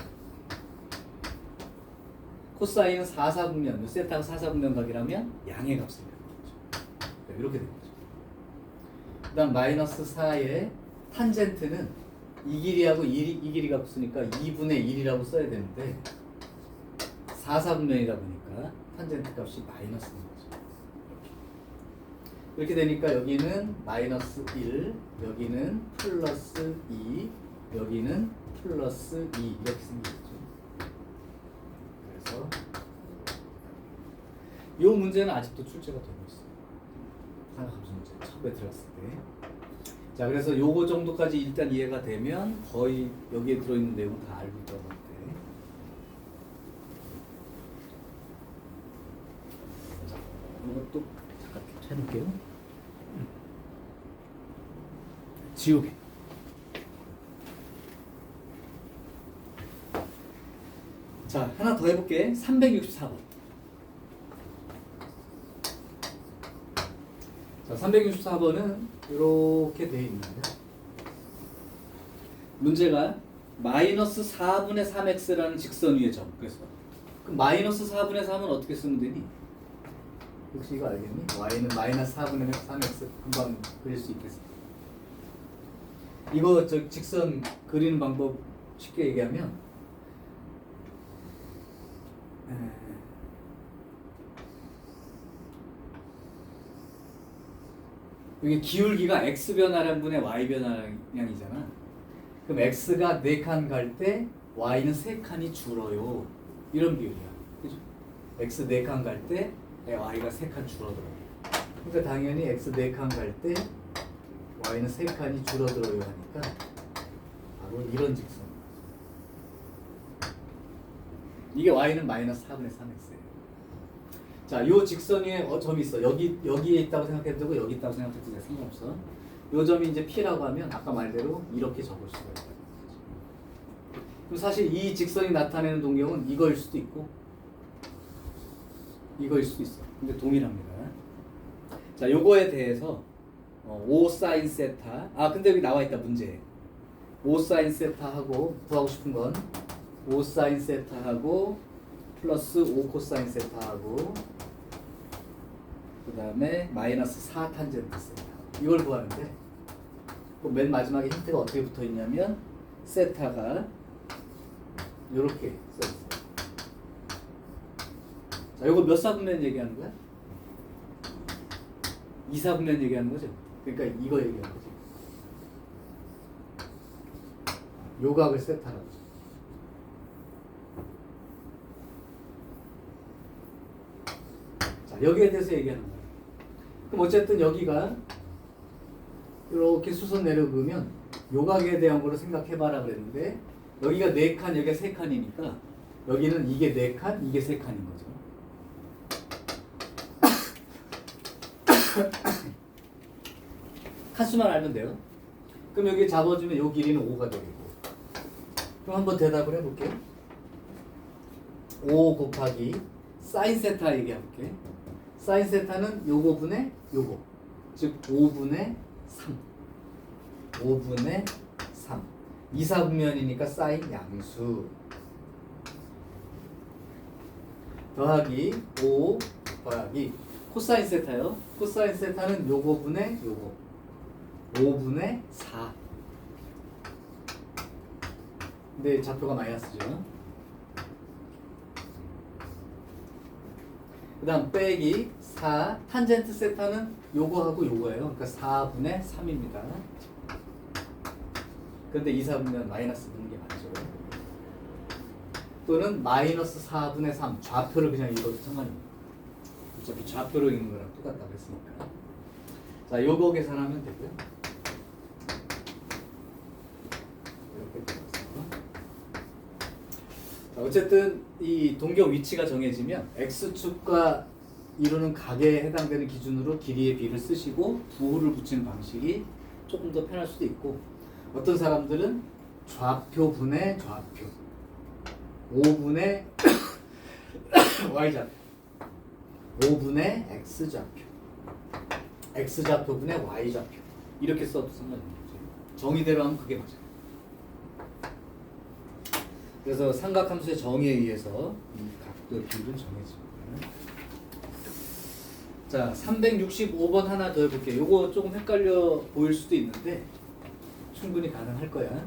코사인은 4사분면, 세타가 4사분면 각이라면 양의 값을 내는 거죠. 이렇게 되는 거죠. 그 다음 마이너스 4에 탄젠트는 이 길이하고 이 길이가 붙으니까 2분의 1이라고 써야 되는데 4사분면이다 보니까 탄젠트 값이 마이너스인 거죠. 이렇게 되니까 여기는 마이너스 1, 여기는 플러스 2, 여기는 플러스 2 이렇게 생기겠죠. 그래서 이 문제는 아직도 출제가 되고 있어요. 삼각함수 문제 처음에 들어갔을 때. 자, 그래서 요거 정도까지 일단 이해가 되면 거의 여기에 들어있는 내용 다 알고 있다고 볼 때. 자, 이것도 잠깐 해놓을게요. 지우개. 자, 하나 더 해볼게. 364번. 자, 364번은 이렇게 되어 있는데 문제가 마이너스 4분의 3x라는 직선 위의 점. 그래서 그럼 마이너스 4분의 3은 어떻게 쓰면 되니? 혹시 이거 알겠니? y는 마이너스 4분의 3x 금방 그릴 수 있겠어. 이거 저 직선 그리는 방법 쉽게 얘기하면 여기 기울기가 x 변화량 분의 y 변화량이잖아. 그럼 x가 4칸 갈 때 y는 3칸이 줄어요. 이런 비율이야. 그죠? x 4칸 갈 때 y가 3칸 줄어들어요. 그러니까 당연히 x 4칸 갈 때 y는 3칸이 줄어들어요 하니까 바로 이런 직선. 이게 y는 마이너스 4분의 3x예요. 자, 요 직선 위에 점이 있어. 여기에 있다고 생각해도 되고 여기 있다고 생각해도 돼. 상관없어. 요 점이 이제 P라고 하면 아까 말대로 이렇게 적을 수가 있다. 그럼 사실 이 직선이 나타내는 동경은 이거일 수도 있고 이거일 수도 있어. 근데 동일합니다. 자, 요거에 대해서 5 사인 세타. 아, 근데 여기 나와 있다 문제. 5 사인 세타하고 구하고 싶은 건 5 사인 세타하고 플러스 5 코사인 세타하고 그 다음에 마이너스 4 탄젠트 세타. 이걸 구하는데 맨 마지막에 힌트가 어떻게 붙어 있냐면 세타가 이렇게 써 있어요. 자, 이거 몇 사분면 얘기하는 거야? 2사분면 얘기하는 거죠? 그러니까 이거 얘기하는 거지. 요각을 세타라고 하죠. 자, 여기에 대해서 얘기하는 거예요. 그럼 어쨌든 여기가 이렇게 수선 내려그면 요각에 대한 거로 생각해봐라 그랬는데 여기가 4칸, 여기가 3칸이니까 여기는 이게 4칸, 이게 3칸인 거죠. 칸수만 알면 돼요. 그럼 여기 잡아주면 요 길이는 5가 되겠고. 그럼 한번 대답을 해볼게요. 5 곱하기 사인 세타 얘기해볼게. 사인 세타는 요거 분의 요거. 즉 5분의 3. 5분의 3. 2사분면이니까 사인 양수. 더하기 5 더하기 코사인 세타요. 코사인 세타는 요거 분의 요거. 5분의 4. 근데 좌표가 마이너스죠. 그 다음 빼기 4. 탄젠트 세타는 요거하고 요거예요. 그러니까 4분의 3입니다. 근데 2사분면 마이너스 붙는 게 맞죠. 또는 마이너스 4분의 3. 좌표를 그냥 읽어도 상관입니다. 어차피 좌표로 읽는 거랑 똑같다고 했으니까. 자, 요거 계산하면 되고요. 이렇게 되어서. 자, 어쨌든 이 동경 위치가 정해지면 x축과 이루는 각에 해당되는 기준으로 길이의 비를 쓰시고 부호를 붙이는 방식이 조금 더 편할 수도 있고, 어떤 사람들은 좌표분의 좌표, 5분의 y좌표, 5분의 x좌표, x좌표분의 y좌표 이렇게 써도 상관없는 거죠. 정의대로 하면 그게 맞아요. 그래서 삼각함수의 정의에 의해서 이 각도의 비율은 정해집니다. 자, 365번 하나 더 해볼게요. 요거 조금 헷갈려 보일 수도 있는데 충분히 가능할 거야.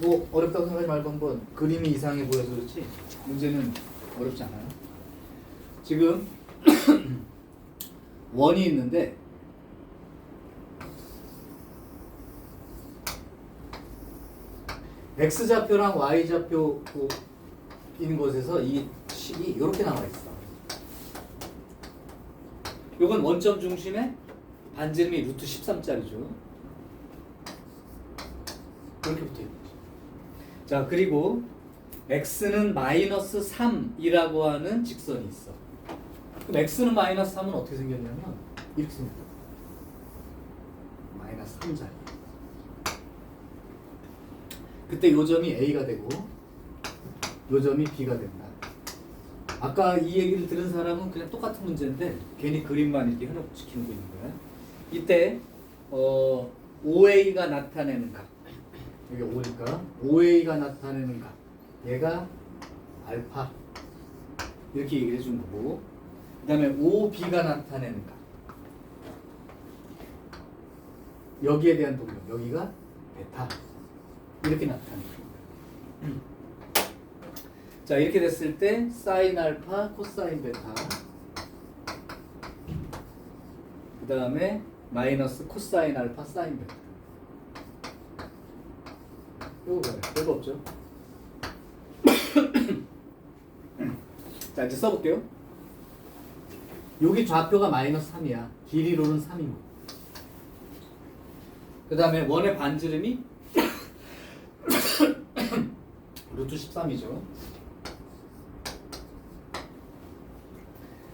뭐 어렵다고 생각하지 말고 한번 그림이 이상해 보여서 그렇지 문제는 어렵지 않아요. 지금 원이 있는데 x좌표랑 y좌표 있는 곳에서 이 식이 이렇게 나와 있어. 요건 원점 중심에 반지름이 루트 13짜리죠. 이렇게 붙어 있는 거죠. 자, 그리고 x는 마이너스 3이라고 하는 직선이 있어. 그럼 x는 마이너스 3은 어떻게 생겼냐면 이렇게 생겼다. 마이너스 3짜리. 그때 요점이 a가 되고 요점이 b가 된다. 아까 이 얘기를 들은 사람은 그냥 똑같은 문제인데 괜히 그림만 이렇게 현혹시키고 있는 거야. 이때 OA가 나타내는 각, 여기 5니까 OA가 나타내는 각, 얘가 알파 이렇게 얘기를 해준 거고, 그 다음에 OB가 나타내는 각, 여기에 대한 동력, 여기가 베타 이렇게 나타내는 겁니다. 자, 이렇게 됐을 때 사인 알파, 코사인 베타, 그 다음에 마이너스 코사인 알파, 사인 베타. 이거 봐요. 별거 없죠? 자, 이제 써볼게요. 여기 좌표가 마이너스 3이야. 길이로는 3이고. 그 다음에 원의 반지름이 루트 13이죠.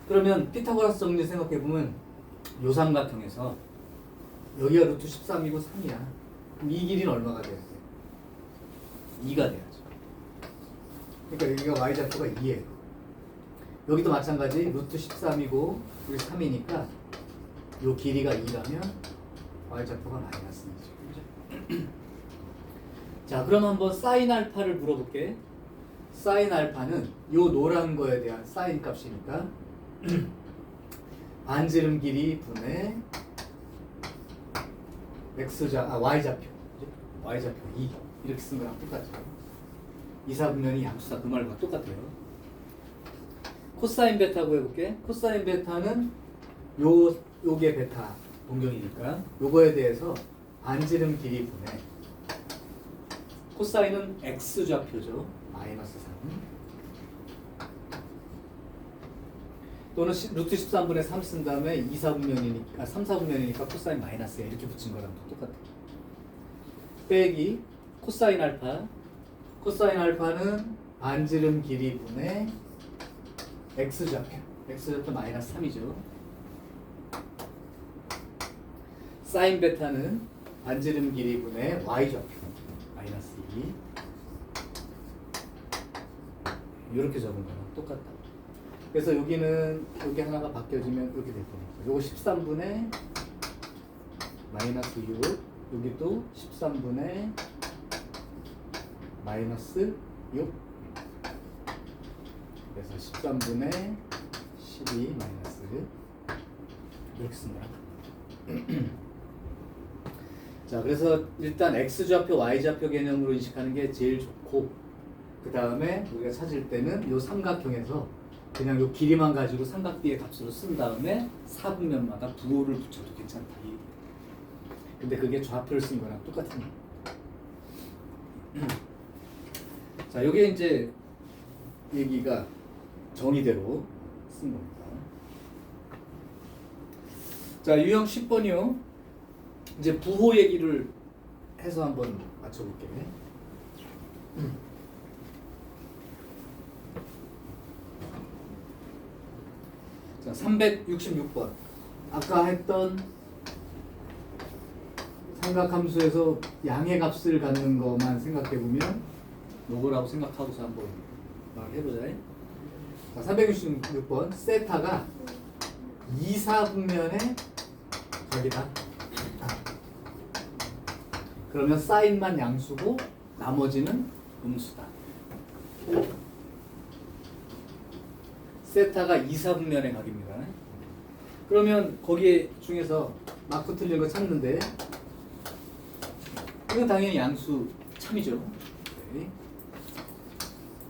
그러면 피타고라스 정리 생각해보면 요 삼각형에서 여기가 루트 13이고 3이야. 그럼 이 길이는 얼마가 돼야 돼? 2가 돼야죠. 그러니까 여기가 y좌표가 2예요. 여기도 마찬가지 루트 13이고 여기 3이니까 요 길이가 2라면 y좌표가 마이너스이죠. 자, 그럼 한번 사인 알파를 물어볼게. 사인 알파는 요 노란 거에 대한 사인 값이니까 반지름 길이 분의 y좌표, y좌표 2 이렇게 쓴 거랑 똑같죠. 이사분면이 양수다 그 말과 똑같아요. 코사인 베타고 해볼게. 코사인 베타는 요게 베타 동경이니까 요거에 대해서 반지름 길이 분의 코사인은 x좌표죠. 마이너스 3 또는 루트 13분의 3 쓴 다음에 2사분면이니까 3사분면이니까 코사인 마이너스에 이렇게 붙인 거랑 똑같아요. 빼기 코사인 알파. 코사인 알파는 반지름 길이 분의 x좌표. x좌표 마이너스 3이죠. 사인 베타는 반지름 길이 분의 y좌표 마이너스 2. 이렇게 적은 거랑 똑같다. 그래서 여기는 여기 하나가 바뀌어지면 이렇게 될 겁니다. 요거 13분의 마이너스 6, 여기도 13분의 마이너스 6. 그래서 13분의 12 마이너스 이렇게 쓴 거야. 자, 그래서 일단 x좌표, y좌표 개념으로 인식하는 게 제일 좋고, 그 다음에 우리가 찾을 때는 요 삼각형에서 그냥 요 길이만 가지고 삼각비의 값으로 쓴 다음에 사분면마다 부호를 붙여도 괜찮다. 근데 그게 좌표를 쓴 거랑 똑같은 거예요. 자, 요게 이제 얘기가 정의대로 쓴 겁니다. 자, 유형 10번이요. 이제 부호 얘기를 해서 한번 맞춰볼게. 자, 366번. 아까 했던 삼각함수에서 양의 값을 갖는 것만 생각해보면 요거라고 생각하고서 한번 말해보자. 자, 366번. 세타가 2사분면의 각이다. 그러면 사인만 양수고 나머지는 음수다. 세타가 2사분면의 각입니다. 그러면 거기 중에서 맞고 틀린 거 찾는데 이건 당연히 양수 참이죠. 네.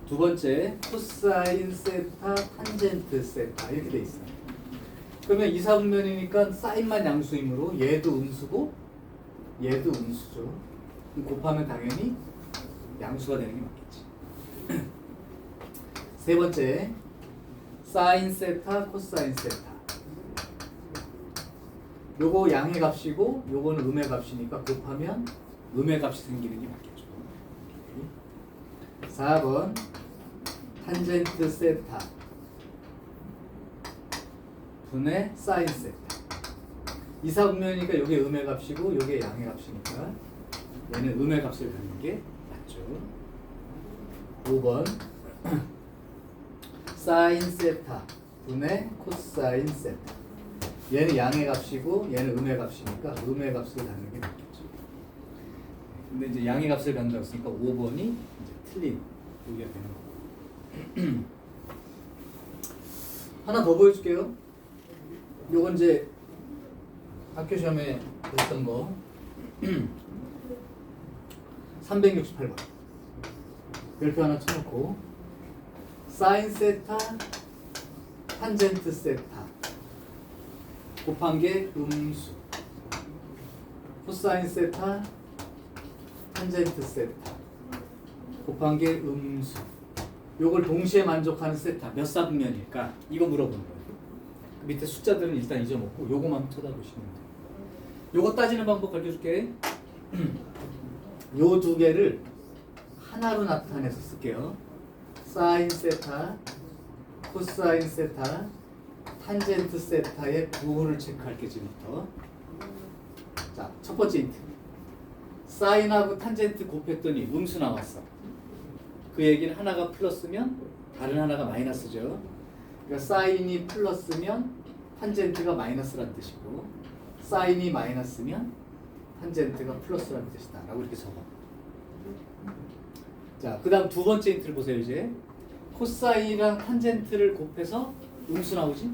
두 번째 코사인 세타 탄젠트 세타 이렇게 돼 있어요. 그러면 2사분면이니까 사인만 양수이므로 얘도 음수고 얘도 음수죠. 곱하면 당연히 양수가 되는 게 맞겠지. 세 번째 사인 세타 코사인 세타. 요거 양의 값이고 요거는 음의 값이니까 곱하면 음의 값이 생기는 게 맞겠죠. 4번 탄젠트 세타 분의 사인 세타. 이사분면이니까 요게 음의 값이고 요게 양의 값이니까 얘는 음의 값을 갖는 게 맞죠. 5번 사인 세타 분의 코사인 세타. 얘는 양의 값이고 얘는 음의 값이니까 음의 값을 갖는 게 맞겠죠. 근데 이제 양의 값을 갖는다고 했으니까 5번이 이제 틀린 여기가 되는 거고. 하나 더 보여줄게요. 요건 이제 학교 시험에 했던 거 368번 별표 하나 쳐놓고 사인 세타 탄젠트 세타 곱한 게 음수 코사인 세타 탄젠트 세타 곱한 게 음수. 요걸 동시에 만족하는 세타 몇 사분면일까? 이거 물어보는 거예요. 그 밑에 숫자들은 일단 잊어먹고 요거만 쳐다보시면 돼요. 요거 따지는 방법 가르쳐줄게. 요 두 개를 하나로 나타내서 쓸게요. 사인 세타, 코사인 세타, 탄젠트 세타의 부호를 체크할게 지금부터. 자, 첫 번째 힌트. 사인하고 탄젠트 곱했더니 음수 나왔어. 그 얘기는 하나가 플러스면 다른 하나가 마이너스죠. 그러니까 사인이 플러스면 탄젠트가 마이너스라는 뜻이고 사인이 마이너스면 탄젠트가 플러스라는 뜻이다 라고 이렇게 적어. 자, 그 다음 두 번째 힌트를 보세요. 이제 코사인이랑 탄젠트를 곱해서 음수 나오지?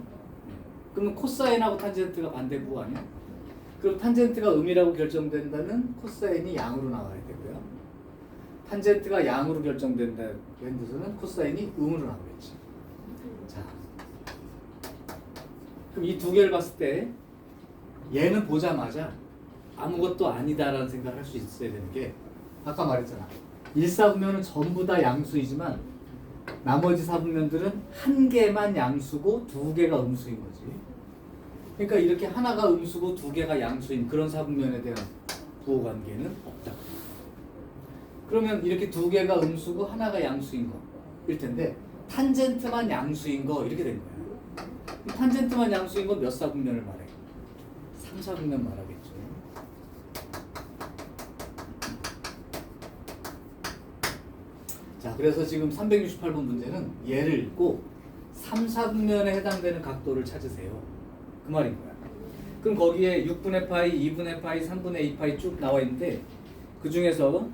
그러면 코사인하고 탄젠트가 반대부 아니야? 그럼 탄젠트가 음이라고 결정된다면 코사인이 양으로 나와야 되고요. 탄젠트가 양으로 결정된다는 데서는 코사인이 음으로 나오겠지. 자, 그럼 이 두 개를 봤을 때 얘는 보자마자 아무것도 아니다라는 생각을 할 수 있어야 되는 게 아까 말했잖아. 1사분면은 전부 다 양수이지만 나머지 사분면들은 한 개만 양수고 두 개가 음수인 거지. 그러니까 이렇게 하나가 음수고 두 개가 양수인 그런 사분면에 대한 부호관계는 없다. 그러면 이렇게 두 개가 음수고 하나가 양수인 거일 텐데 탄젠트만 양수인 거 이렇게 된 거야. 탄젠트만 양수인 건 몇 사분면을 말해? 3사분면 말하겠죠. 자, 그래서 지금 368번 문제는 얘를 읽고 3, 4분면에 해당되는 각도를 찾으세요. 그 말인 거야. 그럼 거기에 6분의 파이, 2분의 파이, 3분의 2파이 쭉 나와 있는데 그 중에서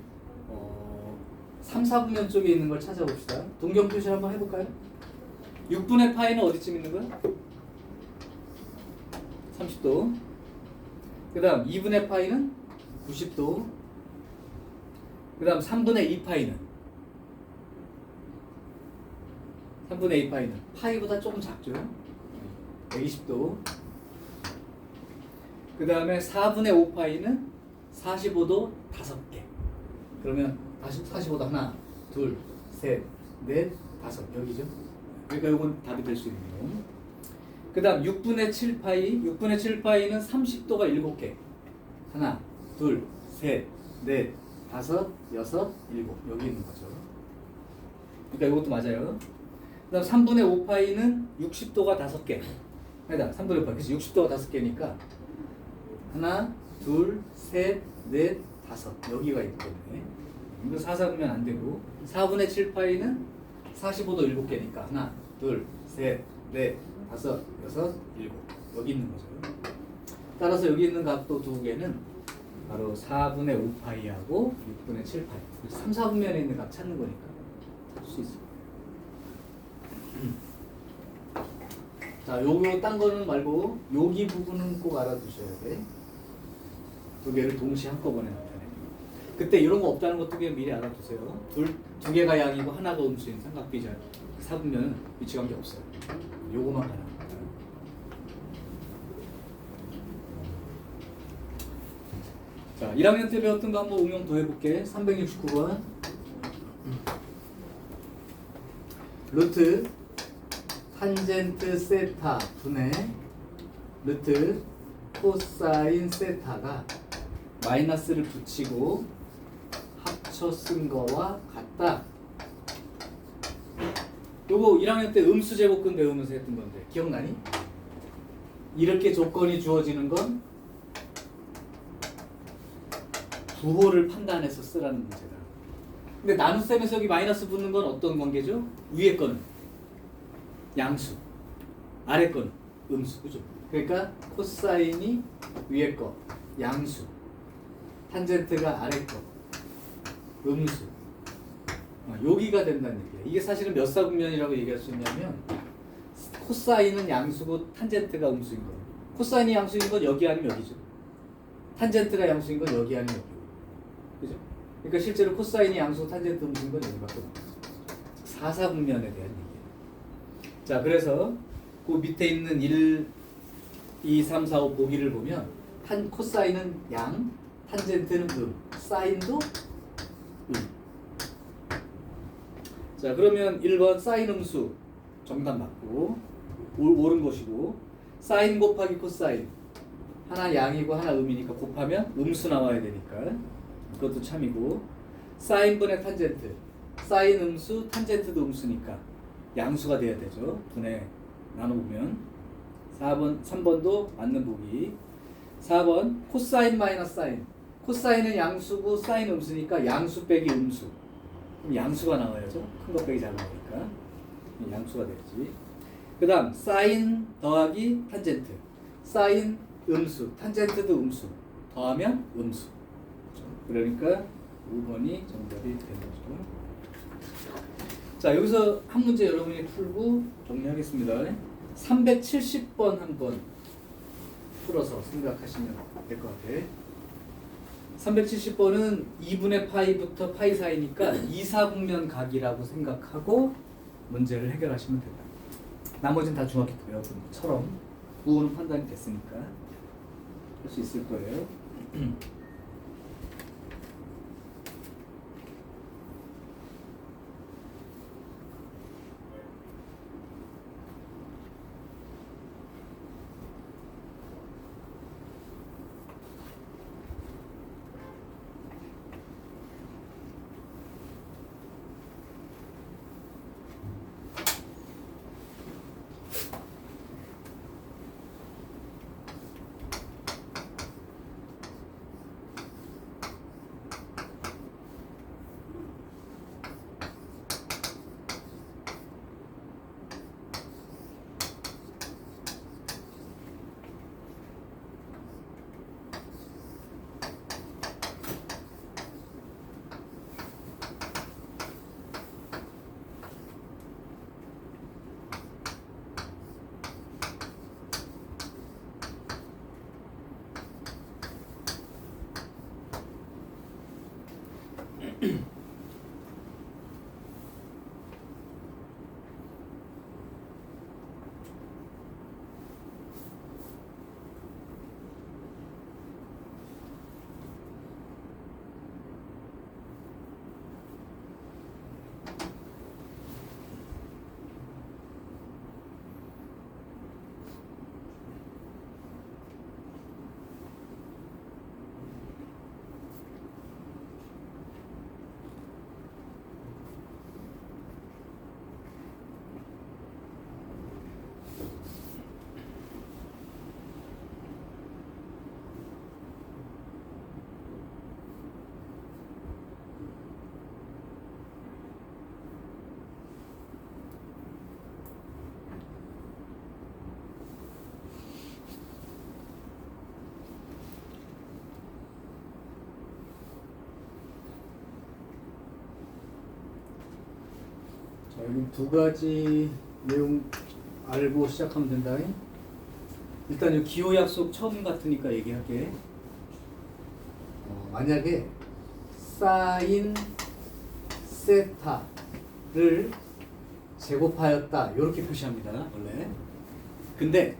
3, 4분면 쪽에 있는 걸 찾아봅시다. 동경 표시를 한번 해볼까요? 6분의 파이는 어디쯤 있는 거야? 30도. 그 다음 2분의 파이는 90도. 그 다음 3분의 2파이는 3분의 2파이는 파이보다 조금 작죠? 120도. 그 다음에 4분의 5파이는 45도 5개. 그러면 45도 하나, 둘, 셋, 넷, 다섯 여기죠? 그러니까 이건 답이 될 수 있는 거. 그 다음 6분의 7파이 6분의 7파이는 30도가 7개. 하나, 둘, 셋, 넷, 다섯, 여섯, 일곱 여기 있는 거죠. 그러니까 이것도 맞아요. 그 다음 3분의 5파이는 60도가 5개. 아니다, 3분의 5파이. 그치, 60도가 5개니까 하나, 둘, 셋, 넷, 다섯 여기가 있기 때문에 이거 4사분면 안 되고 4분의 7파이는 45도 7개니까 하나, 둘, 셋, 넷, 다섯, 여섯, 일곱 여기 있는 거죠. 따라서 여기 있는 각도 두 개는 바로 4분의 5파이하고 6분의 7파이 3, 4분면에 있는 각 찾는 거니까 찾을 수 있어요. 자, 요거 딴 거는 말고 여기 부분은 꼭 알아두셔야 돼. 두 개를 동시에 한꺼번에 나타내는. 그때 이런 거 없다는 것도 그냥 미리 알아두세요. 두 개가 양이고 하나가 음수인 삼각비자 사분면은 위치관계 없어요. 요거만 가능합니다. 자, 1학년 때 배웠던 거 한번 응용 더 해볼게. 369번 루트 탄젠트 세타 분의 루트 코사인 세타가 마이너스를 붙이고 합쳐 쓴 거와 같다. 요거 1학년 때 음수 제곱근 배우면서 했던 건데 기억나니? 이렇게 조건이 주어지는 건 부호를 판단해서 쓰라는 문제다. 근데 나눗셈에서 여기 마이너스 붙는 건 어떤 관계죠? 위에 거는 양수, 아래 거는 음수, 그죠? 그러니까 코사인이 위에 거 양수, 탄젠트가 아래 거 음수. 여기가 된다는 얘기예요. 이게 사실은 몇 사분면이라고 얘기할 수 있냐면 코사인은 양수고 탄젠트가 음수인 거예요. 코사인이 양수인 건 여기 아니면 여기죠. 탄젠트가 양수인 건 여기 아니면 여기고. 그죠? 그러니까 실제로 코사인이 양수, 탄젠트 음수인 건 여기밖에 없어요. 4사분면에 대한 얘기예요. 자, 그래서 그 밑에 있는 1, 2, 3, 4, 5 보기를 보면 코사인은 양, 탄젠트는 사인도 자, 그러면 1번 사인 음수 정답 맞고 옳은 것이고 사인 곱하기 코사인 하나 양이고 하나 음이니까 곱하면 음수 나와야 되니까 그것도 참이고 사인분의 탄젠트 사인 음수 탄젠트도 음수니까 양수가 돼야 되죠. 분의 나눠보면 4번 3번도 맞는 보기. 4번 코사인 마이너스 사인 코사인은 양수고 사인 음수니까 양수 빼기 음수 그럼 양수가 나와야죠. 큰 거 빼기 작은 거니까 양수가 되지. 그 다음 사인 더하기 탄젠트 사인 음수 탄젠트도 음수 더하면 음수. 그러니까 5번이 정답이 되는 거죠. 자, 여기서 한 문제 여러분이 풀고 정리하겠습니다. 370번 한번 풀어서 생각하시면 될 것 같아요. 370번은 2분의 파이부터 파이 사이니까 2, 4분면 각이라고 생각하고 문제를 해결하시면 된다. 나머지는 다 중학교 때 배웠던 것처럼 구호는 판단이 됐으니까 할 수 있을 거예요. 자, 여기 두 가지 내용 알고 시작하면 된다. 일단 이 기호 약속 처음 같으니까 얘기할게. 만약에 사인 세타를 제곱하였다 이렇게 표시합니다 원래. 근데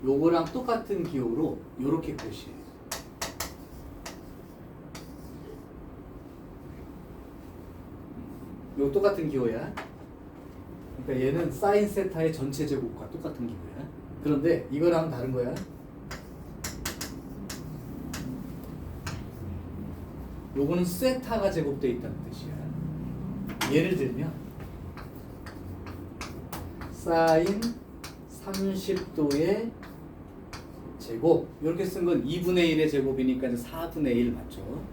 요거랑 똑같은 기호로 요렇게 표시해. 요 똑같은 기호야. 그러니까 얘는 사인 세타의 전체 제곱과 똑같은 기호야. 그런데 이거랑 다른 거야. 요거는 세타가 제곱되어 있다는 뜻이야. 예를 들면 사인 30도의 제곱, 이렇게 쓴 건 2분의 1의 제곱이니까 4분의 1 맞죠?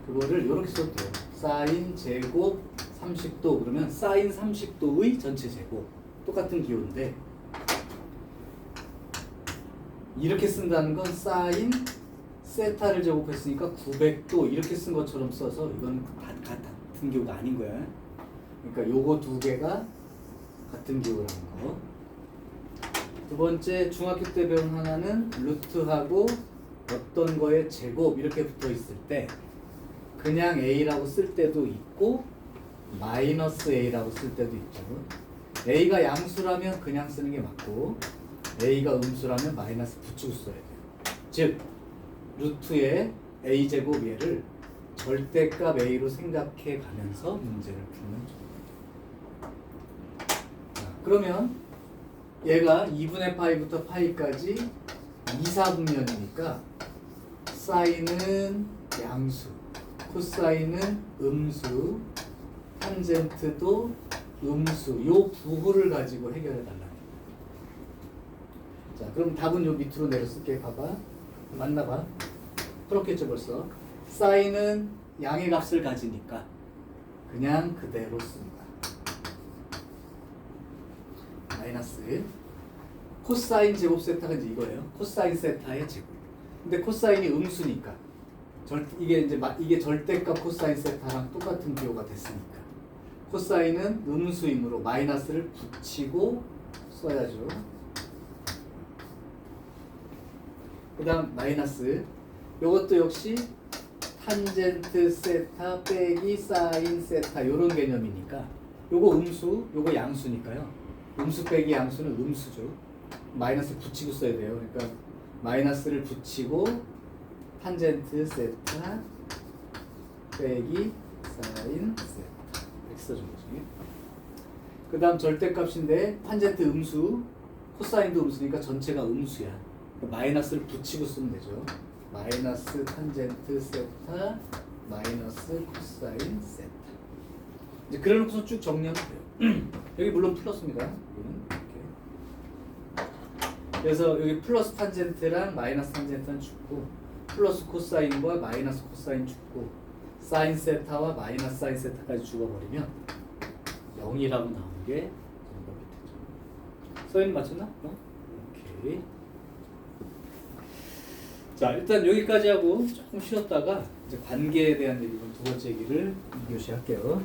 그거를 이렇게 써도 돼요. 사인 제곱 30도 그러면 사인 30도의 전체 제곱, 똑같은 기호인데 이렇게 쓴다는 건 사인 세타를 제곱했으니까 900도 이렇게 쓴 것처럼 써서 이건 같은 기호가 아닌 거야. 그러니까 요거 두 개가 같은 기호라는 거. 두 번째, 중학교 때 배운 하나는 루트하고 어떤 거의 제곱 이렇게 붙어 있을 때 그냥 a라고 쓸 때도 있고 마이너스 a라고 쓸 때도 있죠. a가 양수라면 그냥 쓰는 게 맞고 a가 음수라면 마이너스 붙이고 써야 돼요. 즉 루트의 a제곱 얘를 절대값 a로 생각해 가면서 문제를 풀면 좋습니다. 그러면 얘가 2분의 파이부터 파이까지 2, 4분면이니까 사인은 양수, 코사인은 음수, 탄젠트도 음수, 요 부호를 가지고 해결해 달라는 거예요. 자, 그럼 답은 요 밑으로 내려 쓸게. 봐봐. 맞나봐. 풀었겠죠 벌써. 사인은 양의 값을 가지니까 그냥 그대로 씁니다. 마이너스 코사인 제곱 세타가 이제 이거예요. 코사인 세타의 제곱. 근데 코사인이 음수니까 이게 이제 이게 절대값 코사인 세타랑 똑같은 기호가 됐으니까 코사인은 음수이므로 마이너스를 붙이고 써야죠. 그 다음 마이너스, 요것도 역시 탄젠트 세타 빼기 사인 세타 요런 개념이니까 요거 음수, 요거 양수니까요. 음수 빼기 양수는 음수죠. 마이너스 붙이고 써야 돼요. 그러니까 마이너스를 붙이고 탄젠트 세타 빼기 사인 세타 이렇게 써준 거지. 그 다음 절대값인데 탄젠트 음수, 코사인도 음수니까 전체가 음수야. 그러니까 마이너스를 붙이고 쓰면 되죠. 마이너스 탄젠트 세타 마이너스 코사인 세타. 이제 그래놓고서 쭉 정리하면 돼요. 여기 물론 플러스입니다. 이렇게. 그래서 여기 플러스 탄젠트랑 마이너스 탄젠트는 죽고 플러스 코사인과 마이너스 코사인 죽고 사인 세타와 마이너스 사인 세타까지 죽어버리면 0이라고 나오는 게 정답이 되죠. 서인 맞췄나? 오케이. 자, 일단 여기까지 하고 조금 쉬었다가 이제 관계에 대한 얘기, 두 번째 얘기를 2교시 할게요.